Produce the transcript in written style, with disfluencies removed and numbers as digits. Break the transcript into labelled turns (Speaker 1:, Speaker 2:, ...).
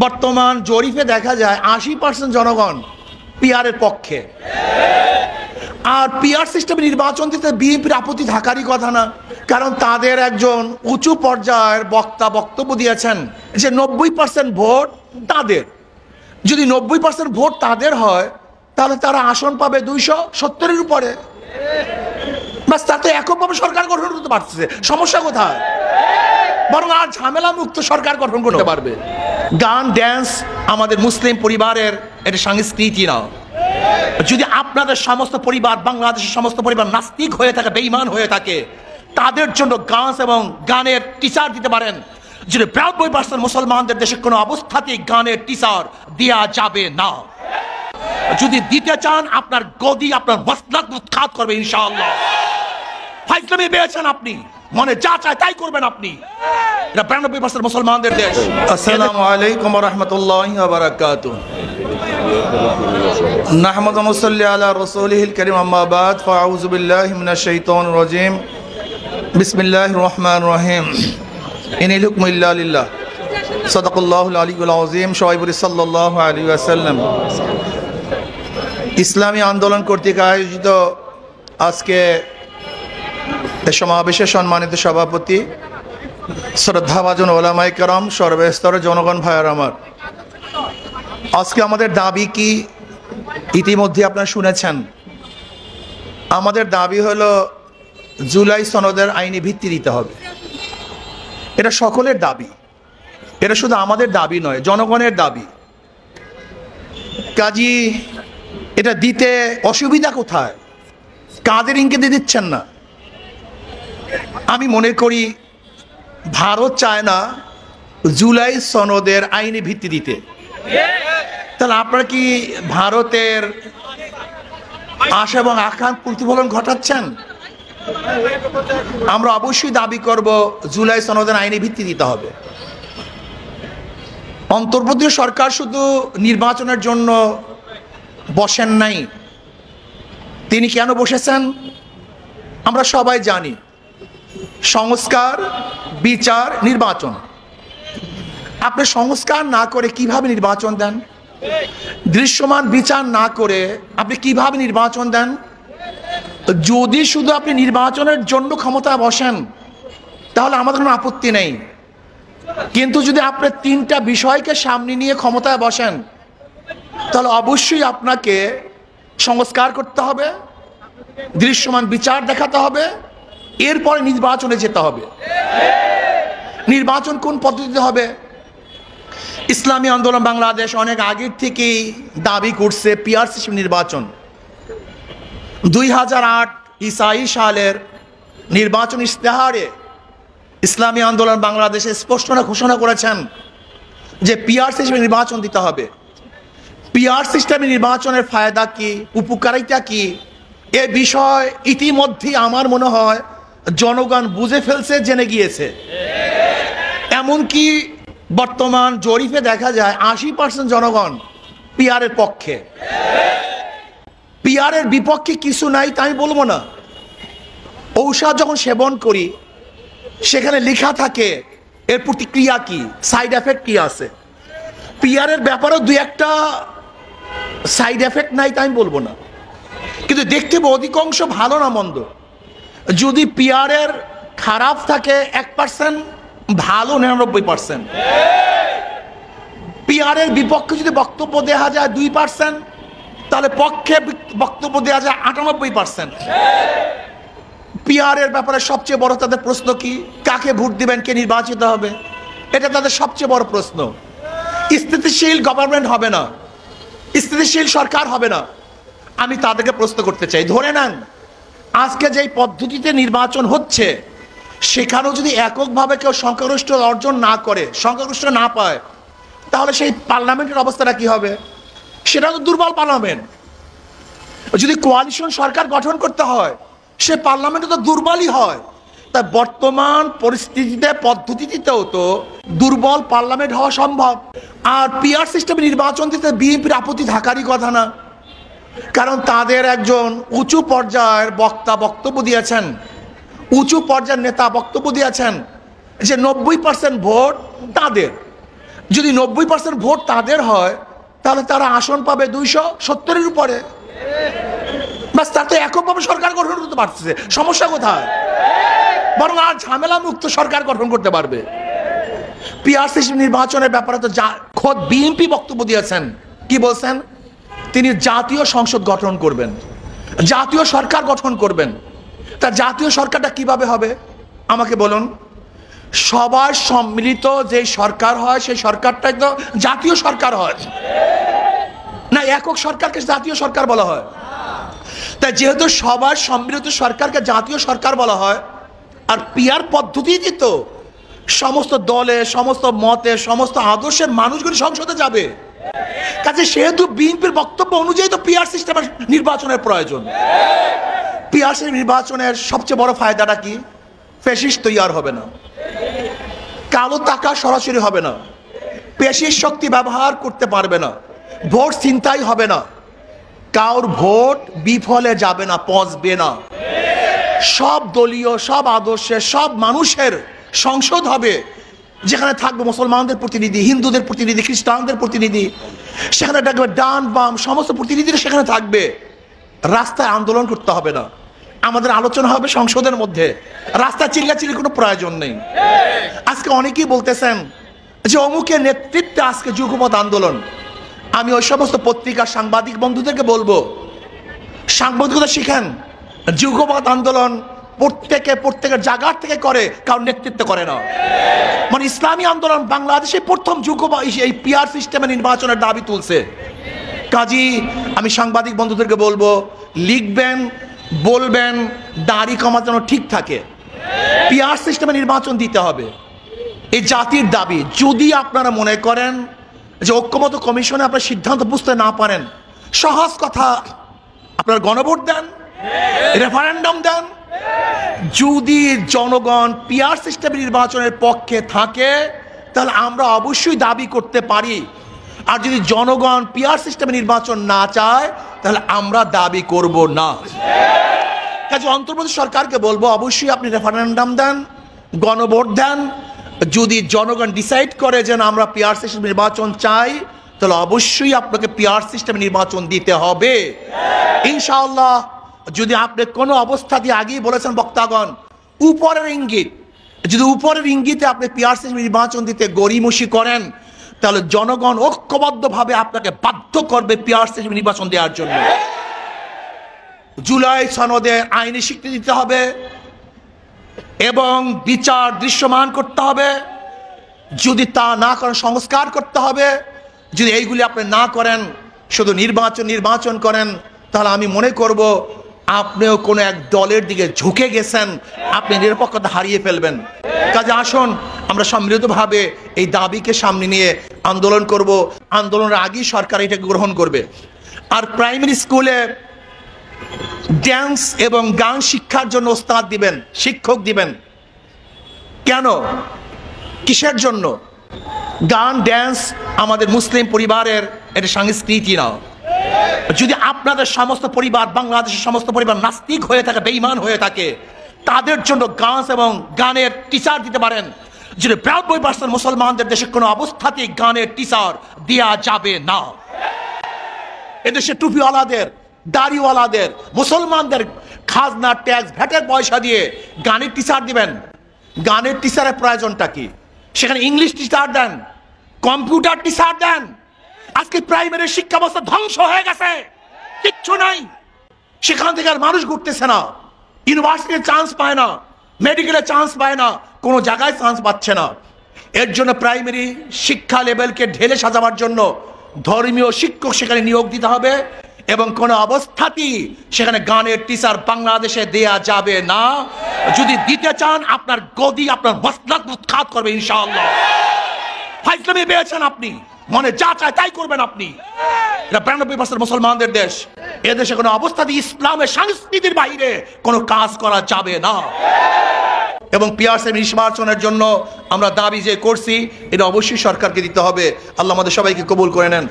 Speaker 1: বর্তমান জরিপে দেখা যায় 80% জনগণ পিআরের পক্ষে। আর পিআর সিস্টেমে নির্বাচন দিতে বিএনপির আপত্তি থাকারই কথা না, কারণ তাদের একজন উঁচু পর্যায়ের বক্তা বক্তব্য দিয়েছেন যে 90% ভোট তাদের। যদি 90% ভোট তাদের হয় তাহলে তারা আসন পাবে 270-এর উপরে। বাস, তাতে এককভাবে সরকার গঠন করতে পারছে, সমস্যা কোথায়? বরং আর ঝামেলা মুক্ত সরকার গঠন করতে পারবে। গান ড্যান্স আমাদের মুসলিম পরিবারের এটা সংস্কৃতি না। যদি আপনাদের সমস্ত পরিবার, বাংলাদেশের সমস্ত পরিবার নাস্তিক হয়ে থাকে, বেঈমান হয়ে থাকে, তাদের জন্য গান এবং গানের টিচার দিতে পারেন। যদি 92% মুসলমানদের দেশে কোনো অবস্থাতেই গানের টিচার দেয়া যাবে না। যদি দিতে চান আপনার গদি আপনার মাসলাক উৎখাত করবে ইনশাআল্লাহ। ফাইজলামি পেয়েছেন আপনি, মনে যা চায় তাই করবেন আপনি। এটা 92% মুসলমানদের দেশ। আসসালামু আলাইকুম ওয়া রাহমাতুল্লাহি ওয়া বারাকাতুহু। নাহমাদু ওয়া নুসাল্লি আলা রাসূলিহিল কারীম, আম্মা বাদ, ফাআউযু বিল্লাহি মিনাশ শাইতানির রাজীম। বিসমিল্লাহির রহমানির রহিম। ইনিল হুকমু ইল্লা লিল্লাহ। সাদাকাল্লাহুল আলিয়্যুল আযীম। সবাই বলি সাল্লাল্লাহু আলাইহি ওয়াসাল্লাম। ইসলামী আন্দোলন কর্তৃক আয়োজিত আজকে সমাবেশের সম্মানিত সভাপতি, শ্রদ্ধাভাজন ওলামায়ে কেরাম, সর্বস্তরের জনগণ ভাইয়ার আমার, আজকে আমাদের দাবি কি ইতিমধ্যে আপনারা শুনেছেন। আমাদের দাবি হলো জুলাই সনদের আইনি ভিত্তি দিতে হবে। এটা সকলের দাবি, এটা শুধু আমাদের দাবি নয়, জনগণের দাবি। কাজী এটা দিতে অসুবিধা কোথায়? কাদের ইঙ্গিতে দিচ্ছেন না? আমি মনে করি ভারত চায় না জুলাই সনদের আইনি ভিত্তি দিতে। তাহলে আপনারা কি ভারতের আশা এবং আকাঙ্ক্ষার প্রতিফলন ঘটাচ্ছেন? আমরা অবশ্যই দাবি করব জুলাই সনদের আইনি ভিত্তি দিতে হবে। অন্তর্বর্তী সরকার শুধু নির্বাচনের জন্য বসেন নাই। তিনি কেন বসেছেন আমরা সবাই জানি। সংস্কার, বিচার, নির্বাচন। আপনি সংস্কার না করে কিভাবে নির্বাচন দেন? দৃশ্যমান বিচার না করে আপনি কিভাবে নির্বাচন দেন? যদি শুধু আপনি নির্বাচনের জন্য ক্ষমতায় বসেন তাহলে আমাদের কোনো আপত্তি নেই, কিন্তু যদি আপনি তিনটা বিষয়কে সামনে নিয়ে ক্ষমতায় বসেন তাহলে অবশ্যই আপনাকে সংস্কার করতে হবে, দৃশ্যমান বিচার দেখাতে হবে, এরপরে নির্বাচনে যেতে হবে। নির্বাচন কোন পদ্ধতিতে হবে? ইসলামী আন্দোলন বাংলাদেশ অনেক আগের থেকেই দাবি করছে পিআর সিস্টেম নির্বাচন। 2008 ইসাই সালের নির্বাচন ইশতেহারে ইসলামী আন্দোলন বাংলাদেশে স্পষ্ট ঘোষণা করেছেন যে পিআর সিস্টেমে নির্বাচন দিতে হবে। পিআর সিস্টেমে নির্বাচনের ফায়দা কি, উপকারিতা কি, এ বিষয় ইতিমধ্যে আমার মনে হয় জনগণ বুঝে ফেলছে, জেনে গিয়েছে। এমনকি বর্তমান জরিপে দেখা যায় 80% জনগণ পিআরের পক্ষে। পিআরের বিপক্ষে কিছু নাই তা আমি বলবো না। ঔষধ যখন সেবন করি সেখানে লেখা থাকে এর প্রতিক্রিয়া কি, সাইড এফেক্ট কি আছে। পিআরের ব্যাপারেও দুই একটা সাইড এফেক্ট নাই তা আমি বলবো না, কিন্তু দেখতে অধিকাংশ ভালো না মন্দ। যদি পিআরের খারাপ থাকে 1%, ভালো 99%। পিআরের বিপক্ষে যদি বক্তব্য দেওয়া যায় 2%, তাহলে পক্ষে বক্তব্য দেওয়া যায় 98%। পিআরের ব্যাপারে সবচেয়ে বড় তাদের প্রশ্ন কি? কাকে ভোট দিবেন, কে নির্বাচিত হবে, এটা তাদের সবচেয়ে বড় প্রশ্ন। স্থিতিশীল গভর্নমেন্ট হবে না, স্থিতিশীল সরকার হবে না। আমি তাদেরকে প্রশ্ন করতে চাই, ধরে নেন আজকে যেই পদ্ধতিতে নির্বাচন হচ্ছে সেখানেও যদি এককভাবে কেউ সংখ্যাগরিষ্ঠ অর্জন না করে, সংখ্যাগরিষ্ঠ না পায়, তাহলে সেই পার্লামেন্টের অবস্থাটা কি হবে? সেটা তো দুর্বল পার্লামেন্ট। যদি কোয়ালিশন সরকার গঠন করতে হয় সে পার্লামেন্টে তো দুর্বলই হয়। তাই বর্তমান পরিস্থিতিতে পদ্ধতিতেও তো দুর্বল পার্লামেন্ট হওয়া সম্ভব। আর পিআর সিস্টেমে নির্বাচন দিতে বিএনপির আপত্তি থাকারই কথা না, কারণ তাদের একজন উঁচু পর্যায়ের বক্তা বক্তব্য দিয়েছেন, উঁচু পর্যায়ের নেতা বক্তব্য দিয়েছেন যে 90% ভোট তাদের। যদি 90% ভোট তাদের হয়, তাহলে তারা আসন পাবে 270-এর উপরে। বাস, তার তো এককভাবে সরকার গঠন করতে পারছে, সমস্যা কোথায়? বরং আর ঝামেলা মুক্ত সরকার গঠন করতে পারবে। পিআর সিস্টেম নির্বাচনের ব্যাপারে তো খোদ বিএনপি বক্তব্য দিয়েছেন। কি বলছেন? তিনি জাতীয় সংসদ গঠন করবেন, জাতীয় সরকার গঠন করবেন। তা জাতীয় সরকারটা কিভাবে হবে আমাকে বলুন? সবার সম্মিলিত যে সরকার হয়, সেই সরকারটাই তো জাতীয় সরকার হয় না? একক সরকারকে জাতীয় সরকার বলা হয়। তাই যেহেতু সবার সম্মিলিত সরকারকে জাতীয় সরকার বলা হয়, আর পিআর পদ্ধতিতে তো সমস্ত দলে, সমস্ত মতে, সমস্ত আদর্শের মানুষগুলি সংসদে যাবে। কাজে সেহেতু বিএনপির বক্তব্য অনুযায়ী তো পিআর সিস্টেম নির্বাচনের প্রয়োজন। পিআর সিস্টেম নির্বাচনের সবচেয়ে বড় ফায়দাটা কি? ফ্যাসিস্ট তৈরি হবে না, কালো টাকা সরাসরি হবে না, পেশির শক্তি ব্যবহার করতে পারবে না, ভোট ছিনতাই হবে না, কারোর ভোট বিফলে যাবে না, পচবে না। সব দলীয়, সব আদর্শের, সব মানুষের সংসদ হবে, যেখানে থাকবে মুসলমানদের প্রতিনিধি, হিন্দুদের প্রতিনিধি, খ্রিস্টানদের প্রতিনিধি, সেখানে থাকবে ডান বাম সমস্ত প্রতিনিধিরা সেখানে থাকবে। রাস্তায় আন্দোলন করতে হবে না, আমাদের আলোচনা হবে সংসদের মধ্যে, রাস্তায় চিল্লাচিল্লির কোনো প্রয়োজন নেই। আজকে অনেকেই বলতেছেন যে অমুকের নেতৃত্বে আজকে যুগপৎ আন্দোলন। আমি ওই সমস্ত পত্রিকার সাংবাদিক বন্ধুদেরকে বলবো, সাংবাদিকতা শিখেন। যুগপৎ আন্দোলন প্রত্যেকের জায়গার থেকে করে, কারণ নেতৃত্ব করে না। মানে ইসলামী আন্দোলন বাংলাদেশে প্রথম এই পিআর সিস্টেমে নির্বাচনের দাবি তুলছে। কাজী আমি সাংবাদিক বন্ধুদেরকে বলবো, লিখবেন, বলবেন, দাড়ি কমা যেন ঠিক থাকে। পিআর সিস্টেমে নির্বাচন দিতে হবে, এই জাতির দাবি। যদি আপনারা মনে করেন যে ঐক্যমত কমিশনে আপনার সিদ্ধান্ত বুঝতে না পারেন, সহজ কথা, আপনার গণভোট দেন, রেফারেন্ডাম দেন। যদি জনগণ পিআর সিস্টেম নির্বাচনের পক্ষে থাকে, তাহলে আমরা অবশ্যই দাবি করতে পারি। আর যদি জনগণ পিআর সিস্টেমে নির্বাচন না চায়, তাহলে আমরা দাবি করব না। কাজে অন্তর্বর্তী সরকারকে বলবো, অবশ্যই আপনি রেফারেন্ডাম দেন, গণভোট দেন। যদি জনগণ ডিসাইড করে যে আমরা পিআর সিস্টেম নির্বাচন চাই, তাহলে অবশ্যই আপনাকে পিআর সিস্টেম নির্বাচন দিতে হবে ইনশাআল্লাহ। যদি আপনি কোনো অবস্থা দিয়ে আগেই বলেছেন বক্তাগণ, উপরের ইঙ্গিত, যদি উপরের ইঙ্গিতে আপনি পিআর সিস্টেম নির্বাচন দিতে গড়িমসি করেন, তাহলে জনগণ ঐক্যবদ্ধভাবে আপনাকে বাধ্য করবে পিআর সিস্টেম নির্বাচন দেওয়ার জন্য। জুলাই সনদে আইনি স্বীকৃতি দিতে হবে এবং বিচার দৃশ্যমান করতে হবে। যদি তা না করেন, সংস্কার করতে হবে। যদি এইগুলি আপনি না করেন, শুধু নির্বাচন করেন, তাহলে আমি মনে করব আপনিও কোনো এক দলের দিকে ঝুঁকে গেছেন, আপনি নিরপেক্ষতা হারিয়ে ফেলবেন। কাজে আসুন আমরা সম্মিলিতভাবে এই দাবিকে সামনে নিয়ে আন্দোলন করব। আন্দোলনের আগেই সরকার এটাকে গ্রহণ করবে। আর প্রাইমারি স্কুলে ড্যান্স এবং গান শিক্ষার জন্য ওস্তাদ দিবেন, শিক্ষক দিবেন। কেন, কিসের জন্য? গান, ড্যান্স আমাদের মুসলিম পরিবারের এটা সংস্কৃতি না। যদি আপনাদের সমস্ত পরিবার, বাংলাদেশের সমস্ত পরিবার নাস্তিক হয়ে থাকে, বেঈমান হয়ে থাকে, তাদের জন্য গান এবং গানের টিচার দিতে পারেন। যদি 92% মুসলমানদের দেশে কোনো অবস্থাতেই গানের টিচার দেওয়া যাবে না। এদেশে টুপিওয়ালাদের, দাড়িওয়ালাদের, মুসলমানদের খাজনা, ট্যাক্স, ভ্যাটের পয়সা দিয়ে গানের টিচার দিবেন। গানের টিচারের প্রয়োজনটা কি? সেখানে ইংলিশ টিচার দেন, কম্পিউটার টিচার দেন। আজকে প্রাইমারি শিক্ষা ব্যবস্থা ধ্বংস হয়ে গেছে, কিচ্ছু নাই। সেখান থেকে আর মানুষ ঘুরতেছে না, ইউনিভার্সিটির চান্স পায় না, মেডিকেলের চান্স পায় না, কোনো জায়গায় চান্স পাচ্ছে না। এর জন্য প্রাইমারি শিক্ষা লেভেলকে ঢেলে সাজাবার জন্য ধর্মীয় শিক্ষক সেখানে নিয়োগ দিতে হবে এবং কোনো অবস্থাতেই সেখানে গানের টিচার বাংলাদেশে দেয়া যাবে না। যদি দিতে চান, আপনার গদি, আপনার মসনদ উৎখাত করবে ইনশাআল্লাহ। ফাইজলামি পেয়েছেন আপনি, মনে যা চায় তাই করবেন আপনি। এটা 92% মুসলমানদের দেশ। এদেশে কোনো অবস্থাতেই ইসলামের সংস্কৃতির বাইরে কোনো কাজ করা যাবে না। এবং পিআর সিস্টেম নির্বাচনের জন্য আমরা দাবি যে করছি, এটা অবশ্যই সরকারকে দিতে হবে। আল্লাহ আমাদের সবাইকে কবুল করে নেন।